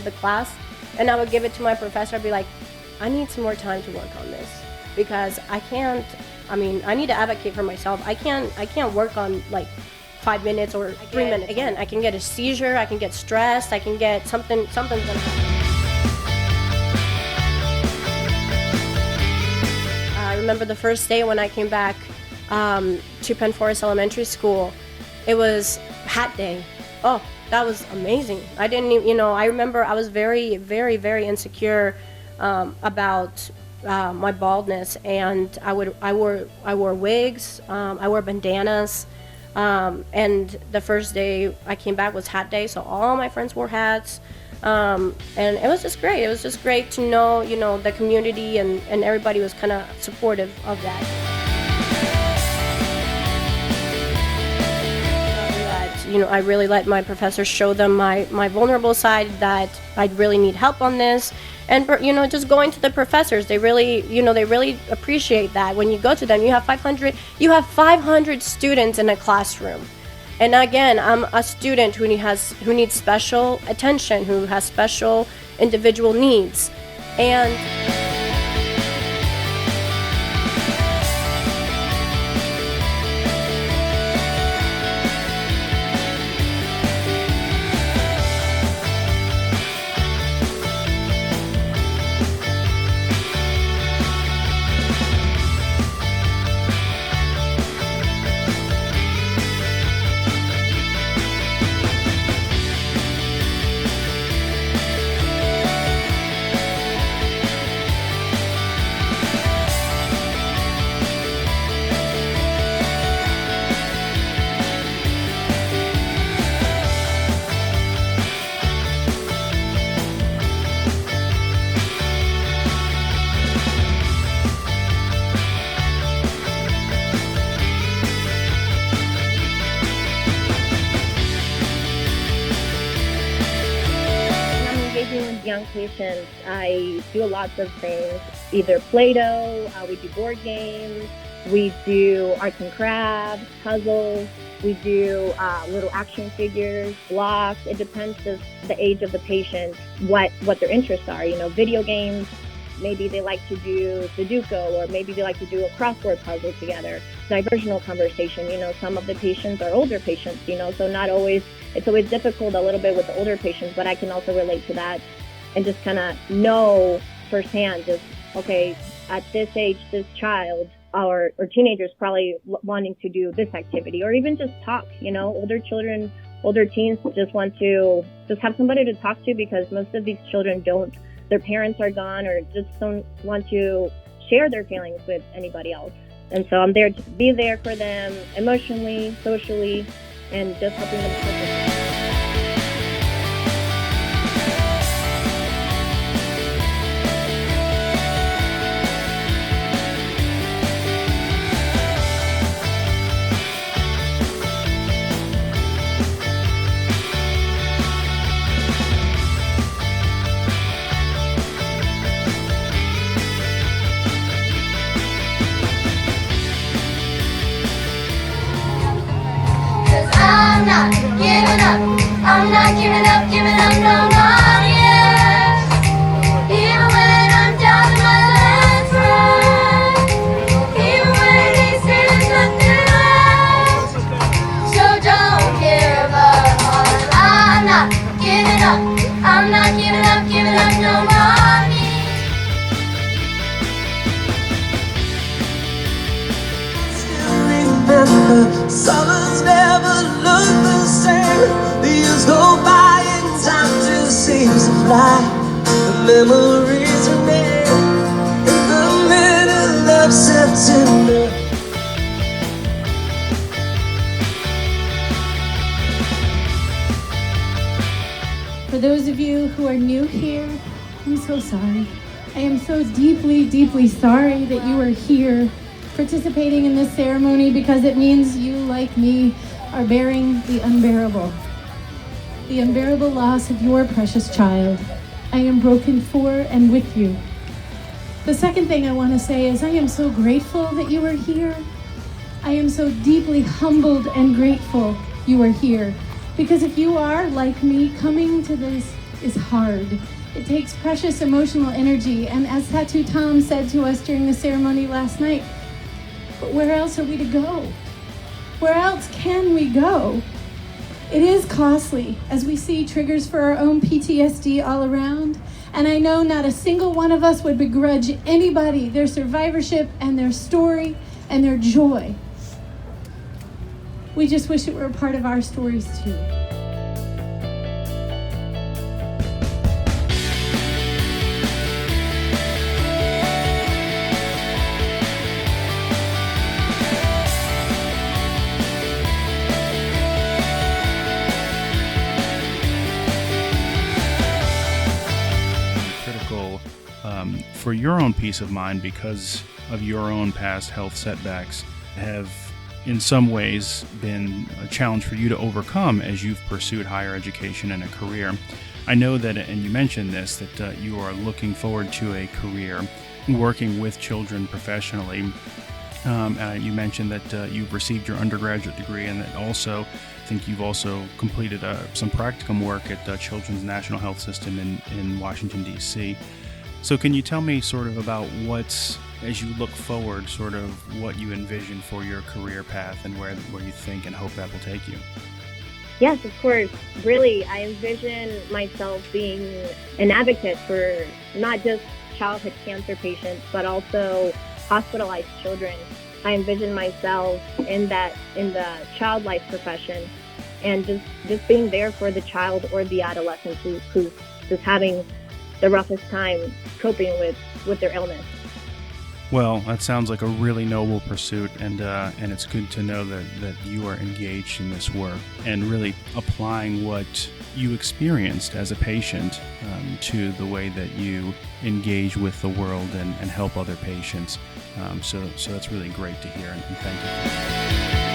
of the class, and I would give it to my professor. I'd be like, I need some more time to work on this because I need to advocate for myself. I can't work on like 5 minutes or 3 minutes. Again, I can get a seizure, I can get stressed, I can get something's gonna happen. I remember the first day when I came back to Penn Forest Elementary School. It was hat day. Oh, that was amazing. I didn't even, I remember I was very, very, very insecure about my baldness, and I wore wigs, I wore bandanas, and the first day I came back was hat day, so all my friends wore hats, and it was just great. It was just great to know, the community and everybody was kind of supportive of that. I really let my professors show them my vulnerable side, that I really need help on this. And, just going to the professors, they really, they really appreciate that. When you go to them, you have 500 students in a classroom. And again, I'm a student who needs special attention, who has special individual needs. And with young patients, I do lots of things, either Play-Doh, we do board games, we do arts and crafts, puzzles, we do little action figures, blocks. It depends on the age of the patient, what their interests are, video games. Maybe they like to do Sudoku, or maybe they like to do a crossword puzzle together. Diversional conversation, some of the patients are older patients, so it's always difficult a little bit with the older patients, but I can also relate to that and just kind of know firsthand, okay, at this age, this child or teenagers probably wanting to do this activity, or even just talk, older children, older teens just want to just have somebody to talk to, because most of these children their parents are gone, or just don't want to share their feelings with anybody else. And so I'm there to be there for them emotionally, socially, and just helping them cope. I'm not giving up, no, not yet. Even when I'm down in my last breath, even when they say there's nothing left. So don't give up on it. I'm not giving up, no, not me. Still remember, summers never look the same. The years go by and time just seems to fly. The memories remain in the middle of September. For those of you who are new here, I'm so sorry. I am so deeply, deeply sorry that you are here participating in this ceremony, because it means you, like me, are bearing the unbearable loss of your precious child. I am broken for and with you. The second thing I want to say is I am so grateful that you are here. I am so deeply humbled and grateful you are here. Because if you are, like me, coming to this is hard. It takes precious emotional energy, and as Tattoo Tom said to us during the ceremony last night, but where else are we to go? Where else can we go? It is costly, as we see triggers for our own PTSD all around, and I know not a single one of us would begrudge anybody their survivorship and their story and their joy. We just wish it were a part of our stories too. For your own peace of mind, because of your own past health setbacks, have in some ways been a challenge for you to overcome as you've pursued higher education and a career. I know that, and you mentioned this, that you are looking forward to a career working with children professionally. And you mentioned that you've received your undergraduate degree, and that also, I think you've also completed some practicum work at Children's National Health System in Washington, D.C. So can you tell me sort of about what's, as you look forward, sort of what you envision for your career path and where you think and hope that will take you? Yes, of course. Really, I envision myself being an advocate for not just childhood cancer patients, but also hospitalized children. I envision myself in the child life profession, and just being there for the child or the adolescent who's just having the roughest time coping with their illness. Well, that sounds like a really noble pursuit, and it's good to know that you are engaged in this work and really applying what you experienced as a patient to the way that you engage with the world and help other patients. So that's really great to hear, and thank you.